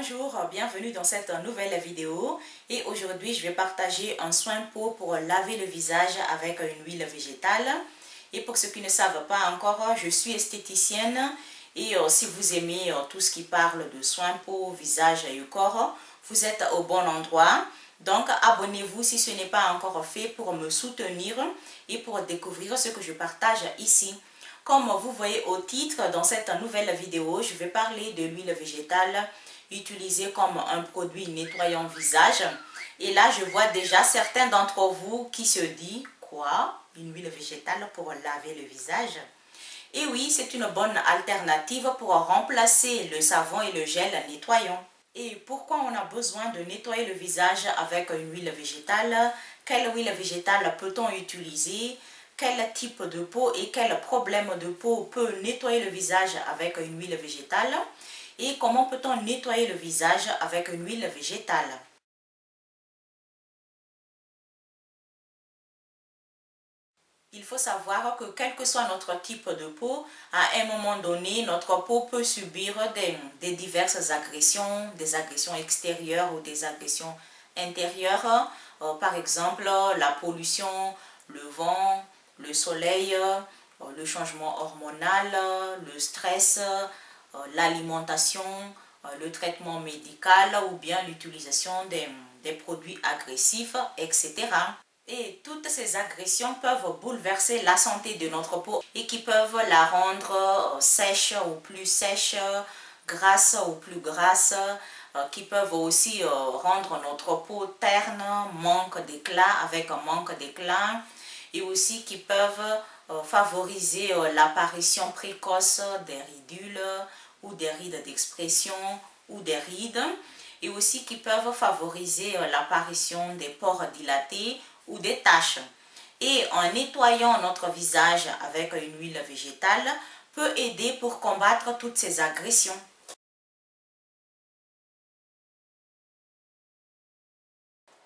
Bonjour, bienvenue dans cette nouvelle vidéo et aujourd'hui je vais partager un soin peau pour laver le visage avec une huile végétale. Et pour ceux qui ne savent pas encore, je suis esthéticienne et si vous aimez tout ce qui parle de soins peau, visage et corps, vous êtes au bon endroit. Donc abonnez-vous si ce n'est pas encore fait pour me soutenir et pour découvrir ce que je partage ici. Comme vous voyez au titre, dans cette nouvelle vidéo, je vais parler de l'huile végétale utilisée comme un produit nettoyant visage. Et là, je vois déjà certains d'entre vous qui se disent « Quoi? Une huile végétale pour laver le visage ?» Et oui, c'est une bonne alternative pour remplacer le savon et le gel nettoyant. Et pourquoi on a besoin de nettoyer le visage avec une huile végétale? Quelle huile végétale peut-on utiliser? Quel type de peau et quel problème de peau peut nettoyer le visage avec une huile végétale? Et comment peut-on nettoyer le visage avec une huile végétale? Il faut savoir que quel que soit notre type de peau, à un moment donné, notre peau peut subir des diverses agressions, des agressions extérieures ou des agressions intérieures. Par exemple, la pollution, le vent, le soleil, le changement hormonal, le stress, l'alimentation, le traitement médical ou bien l'utilisation des produits agressifs, etc. Et toutes ces agressions peuvent bouleverser la santé de notre peau et qui peuvent la rendre sèche ou plus sèche, grasse ou plus grasse, qui peuvent aussi rendre notre peau terne, manque d'éclat avec un manque d'éclat, et aussi qui peuvent favoriser l'apparition précoce des ridules ou des rides d'expression ou des rides, et aussi qui peuvent favoriser l'apparition des pores dilatés ou des taches. Et en nettoyant notre visage avec une huile végétale peut aider pour combattre toutes ces agressions.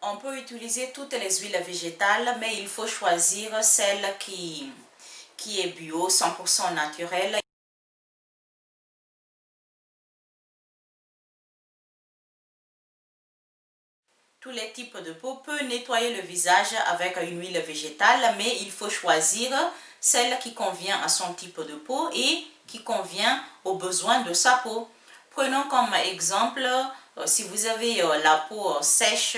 On peut utiliser toutes les huiles végétales, mais il faut choisir celle qui est bio, 100% naturelle. Tous les types de peau peuvent nettoyer le visage avec une huile végétale, mais il faut choisir celle qui convient à son type de peau et qui convient aux besoins de sa peau. Prenons comme exemple, si vous avez la peau sèche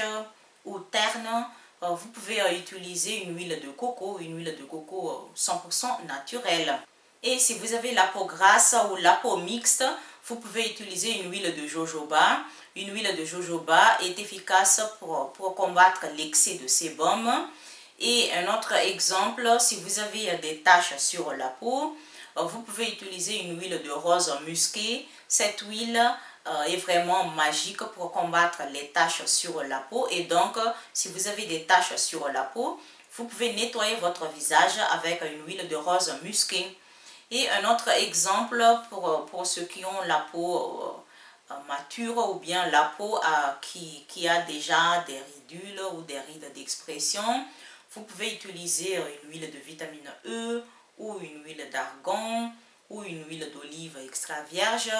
ou terne, vous pouvez utiliser une huile de coco 100% naturelle. Et si vous avez la peau grasse ou la peau mixte, vous pouvez utiliser une huile de jojoba. Une huile de jojoba est efficace pour combattre l'excès de sébum. Et un autre exemple, si vous avez des taches sur la peau, vous pouvez utiliser une huile de rose musquée. Cette huile est vraiment magique pour combattre les taches sur la peau. Et donc, si vous avez des taches sur la peau, vous pouvez nettoyer votre visage avec une huile de rose musquée. Et un autre exemple pour ceux qui ont la peau mature ou bien la peau qui a déjà des ridules ou des rides d'expression, vous pouvez utiliser une huile de vitamine E ou une huile d'argan ou une huile d'olive extra vierge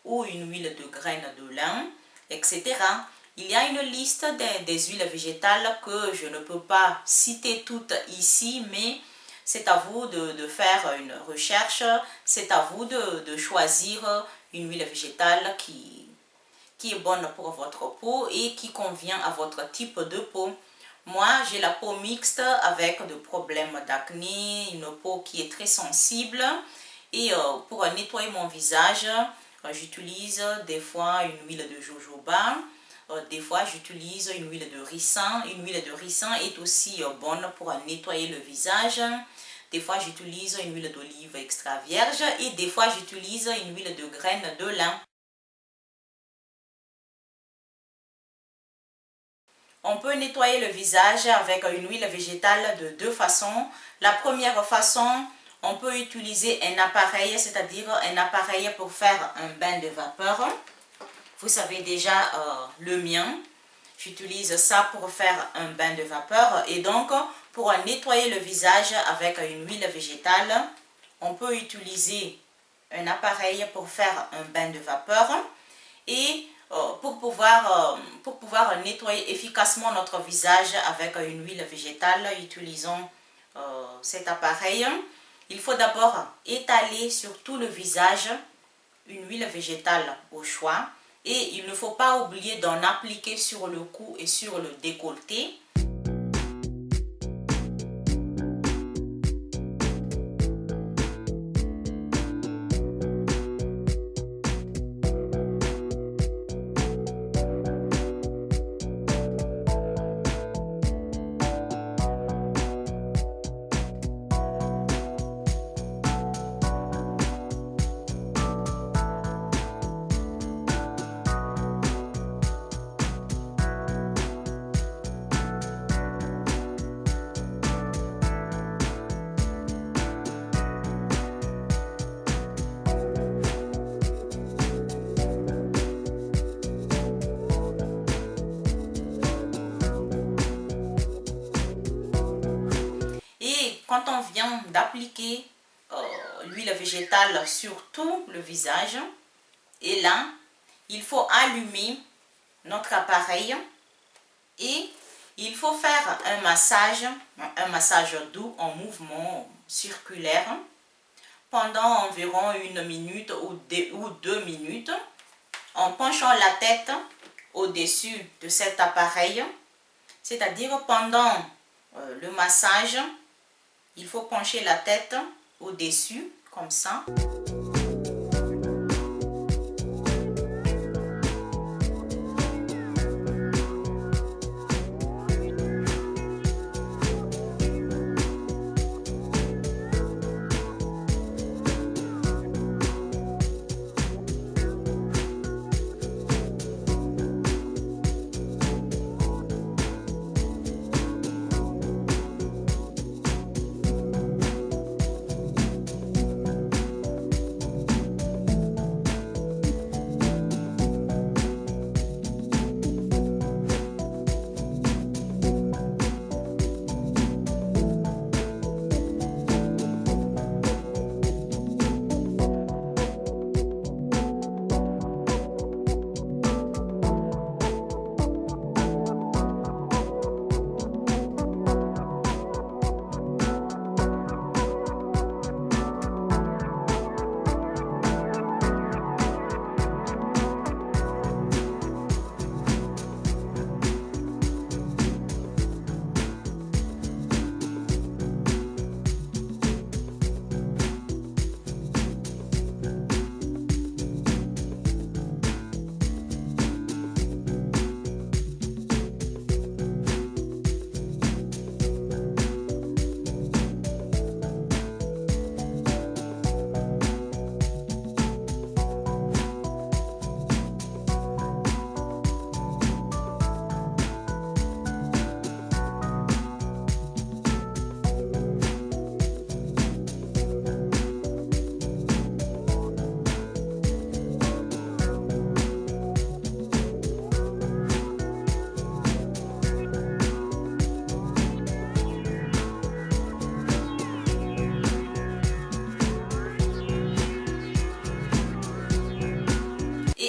ou une huile de graines de lin, etc. Il y a une liste des huiles végétales que je ne peux pas citer toutes ici, mais c'est à vous de faire une recherche, c'est à vous de choisir une huile végétale qui est bonne pour votre peau et qui convient à votre type de peau. Moi, j'ai la peau mixte avec des problèmes d'acné, une peau qui est très sensible. Et pour nettoyer mon visage, j'utilise des fois une huile de jojoba. Des fois, j'utilise une huile de ricin. Une huile de ricin est aussi bonne pour nettoyer le visage. Des fois, j'utilise une huile d'olive extra vierge et des fois, j'utilise une huile de graines de lin. On peut nettoyer le visage avec une huile végétale de deux façons. La première façon, on peut utiliser un appareil, c'est-à-dire un appareil pour faire un bain de vapeur. Vous savez déjà le mien. J'utilise ça pour faire un bain de vapeur. Et donc, pour nettoyer le visage avec une huile végétale, on peut utiliser un appareil pour faire un bain de vapeur. Et pour pouvoir nettoyer efficacement notre visage avec une huile végétale, utilisons cet appareil. Il faut d'abord étaler sur tout le visage une huile végétale au choix. Et il ne faut pas oublier d'en appliquer sur le cou et sur le décolleté. Quand on vient d'appliquer l'huile végétale sur tout le visage, et là, il faut allumer notre appareil et il faut faire un massage doux en mouvement circulaire pendant environ 1 minute ou 2 minutes en penchant la tête au-dessus de cet appareil, c'est-à-dire pendant le massage. Il faut pencher la tête au-dessus, comme ça.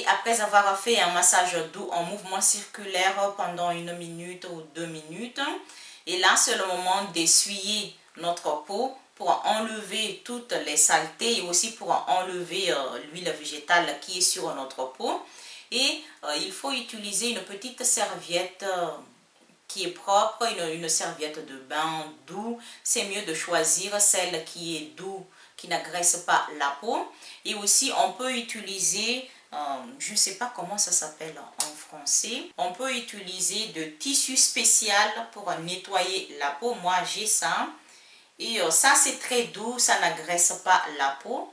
Après avoir fait un massage doux en mouvement circulaire pendant 1 minute ou 2 minutes, et là c'est le moment d'essuyer notre peau pour enlever toutes les saletés et aussi pour enlever l'huile végétale qui est sur notre peau. Et il faut utiliser une petite serviette qui est propre, une serviette de bain doux. C'est mieux de choisir celle qui est doux, qui n'agresse pas la peau. Et aussi on peut utiliser, je ne sais pas comment ça s'appelle en français, on peut utiliser de tissu spécial pour nettoyer la peau. Moi j'ai ça. Et ça c'est très doux, ça n'agresse pas la peau.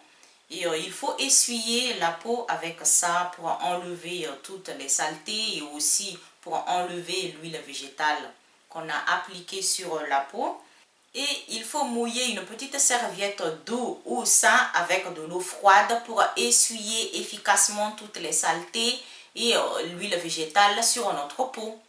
Et il faut essuyer la peau avec ça pour enlever toutes les saletés et aussi pour enlever l'huile végétale qu'on a appliquée sur la peau. Et il faut mouiller une petite serviette d'eau ou ça avec de l'eau froide pour essuyer efficacement toutes les saletés et l'huile végétale sur notre peau.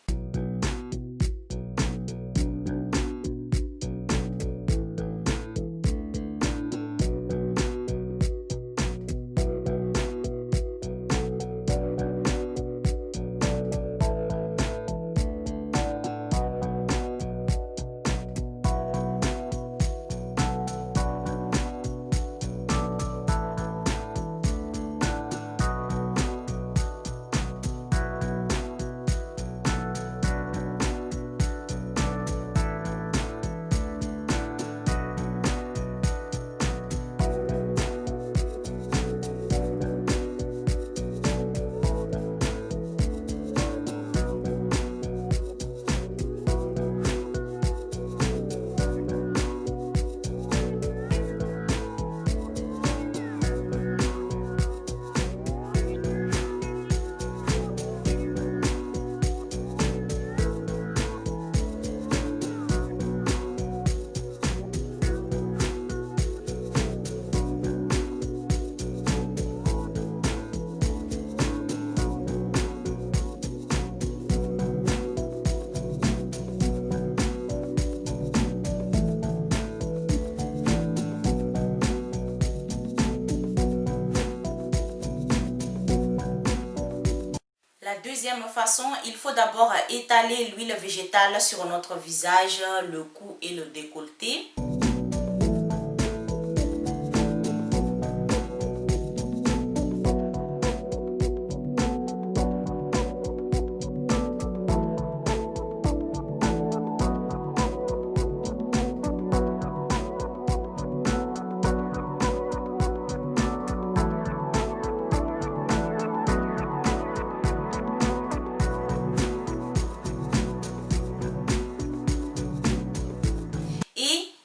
La deuxième façon, il faut d'abord étaler l'huile végétale sur notre visage, le cou et le décolleté.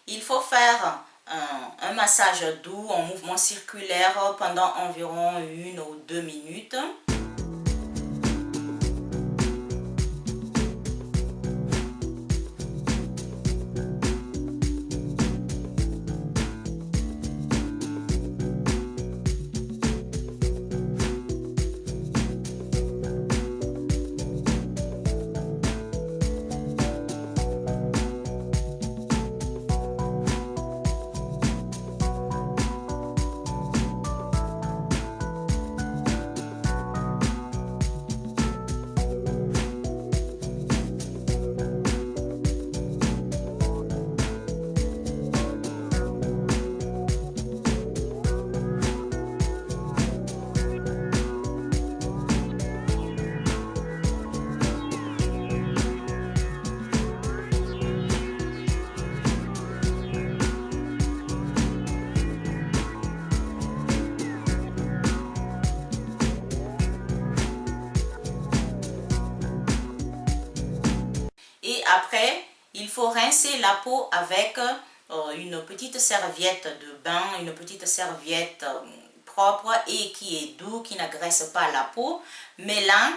Il faut faire un massage doux en mouvement circulaire pendant environ 1 ou 2 minutes. Et après, il faut rincer la peau avec une petite serviette de bain, une petite serviette propre et qui est doux, qui n'agresse pas la peau. Mais là,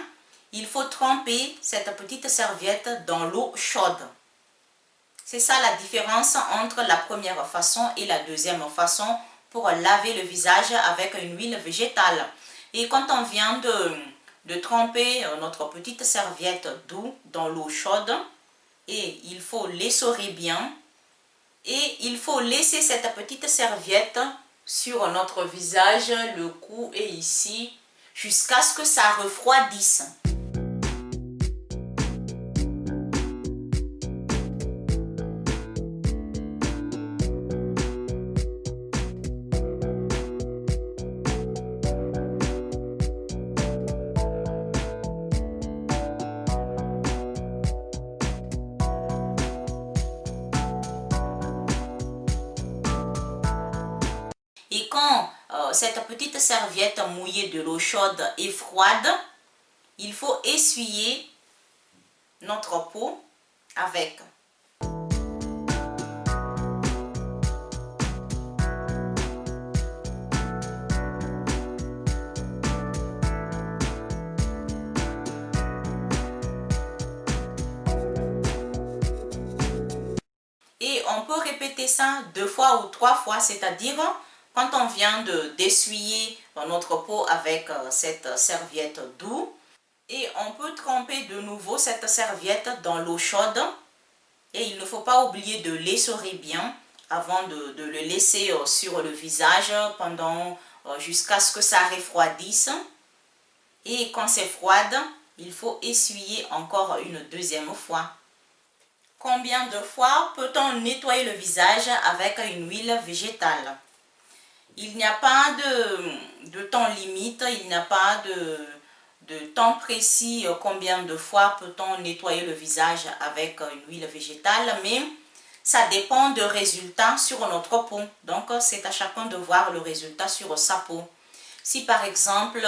il faut tremper cette petite serviette dans l'eau chaude. C'est ça la différence entre la première façon et la deuxième façon pour laver le visage avec une huile végétale. Et quand on vient de tremper notre petite serviette douce dans l'eau chaude, et il faut l'essorer bien et il faut laisser cette petite serviette sur notre visage, le cou et ici jusqu'à ce que ça refroidisse. Et quand cette petite serviette mouillée de l'eau chaude est froide, il faut essuyer notre peau avec. Et on peut répéter ça 2 fois ou 3 fois, c'est-à-dire quand on vient d'essuyer notre peau avec cette serviette douce, et on peut tremper de nouveau cette serviette dans l'eau chaude. Et il ne faut pas oublier de l'essorer bien avant de le laisser sur le visage pendant jusqu'à ce que ça refroidisse. Et quand c'est froide, il faut essuyer encore une deuxième fois. Combien de fois peut-on nettoyer le visage avec une huile végétale? Il n'y a pas de temps limite, il n'y a pas de temps précis combien de fois peut-on nettoyer le visage avec une huile végétale, mais ça dépend du résultat sur notre peau. Donc c'est à chacun de voir le résultat sur sa peau. Si par exemple,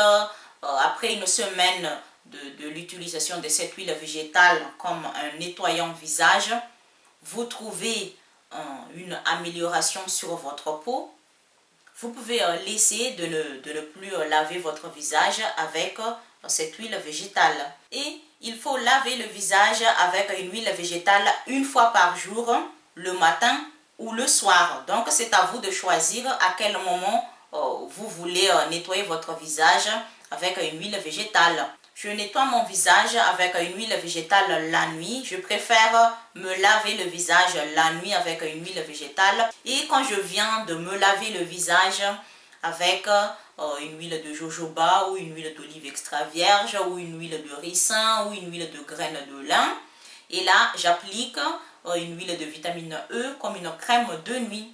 après une semaine de l'utilisation de cette huile végétale comme un nettoyant visage, vous trouvez une amélioration sur votre peau, vous pouvez laisser de ne plus laver votre visage avec cette huile végétale. Et il faut laver le visage avec une huile végétale 1 fois par jour, le matin ou le soir. Donc c'est à vous de choisir à quel moment vous voulez nettoyer votre visage avec une huile végétale. Je nettoie mon visage avec une huile végétale la nuit. Je préfère me laver le visage la nuit avec une huile végétale. Et quand je viens de me laver le visage avec une huile de jojoba ou une huile d'olive extra vierge ou une huile de ricin ou une huile de graines de lin. Et là, j'applique une huile de vitamine E comme une crème de nuit.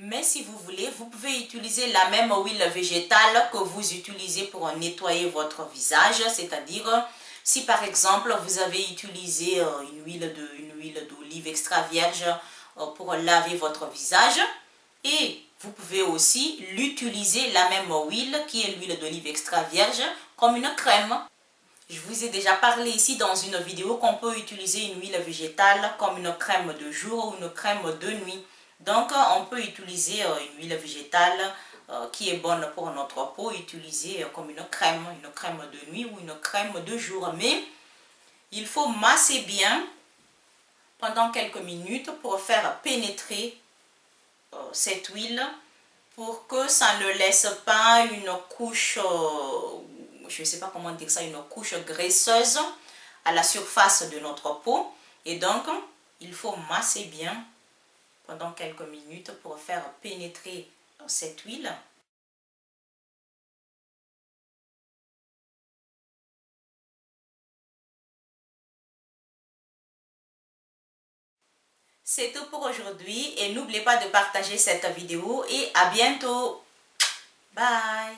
Mais si vous voulez, vous pouvez utiliser la même huile végétale que vous utilisez pour nettoyer votre visage. C'est-à-dire, si par exemple vous avez utilisé une huile d'olive extra vierge pour laver votre visage, et vous pouvez aussi l'utiliser, la même huile qui est l'huile d'olive extra vierge, comme une crème. Je vous ai déjà parlé ici dans une vidéo qu'on peut utiliser une huile végétale comme une crème de jour ou une crème de nuit. Donc, on peut utiliser une huile végétale qui est bonne pour notre peau, utiliser comme une crème de nuit ou une crème de jour. Mais il faut masser bien pendant quelques minutes pour faire pénétrer cette huile pour que ça ne laisse pas une couche, je ne sais pas comment dire ça, une couche graisseuse à la surface de notre peau. Et donc, il faut masser bien pendant quelques minutes pour faire pénétrer cette huile. C'est tout pour aujourd'hui et n'oubliez pas de partager cette vidéo et à bientôt. Bye.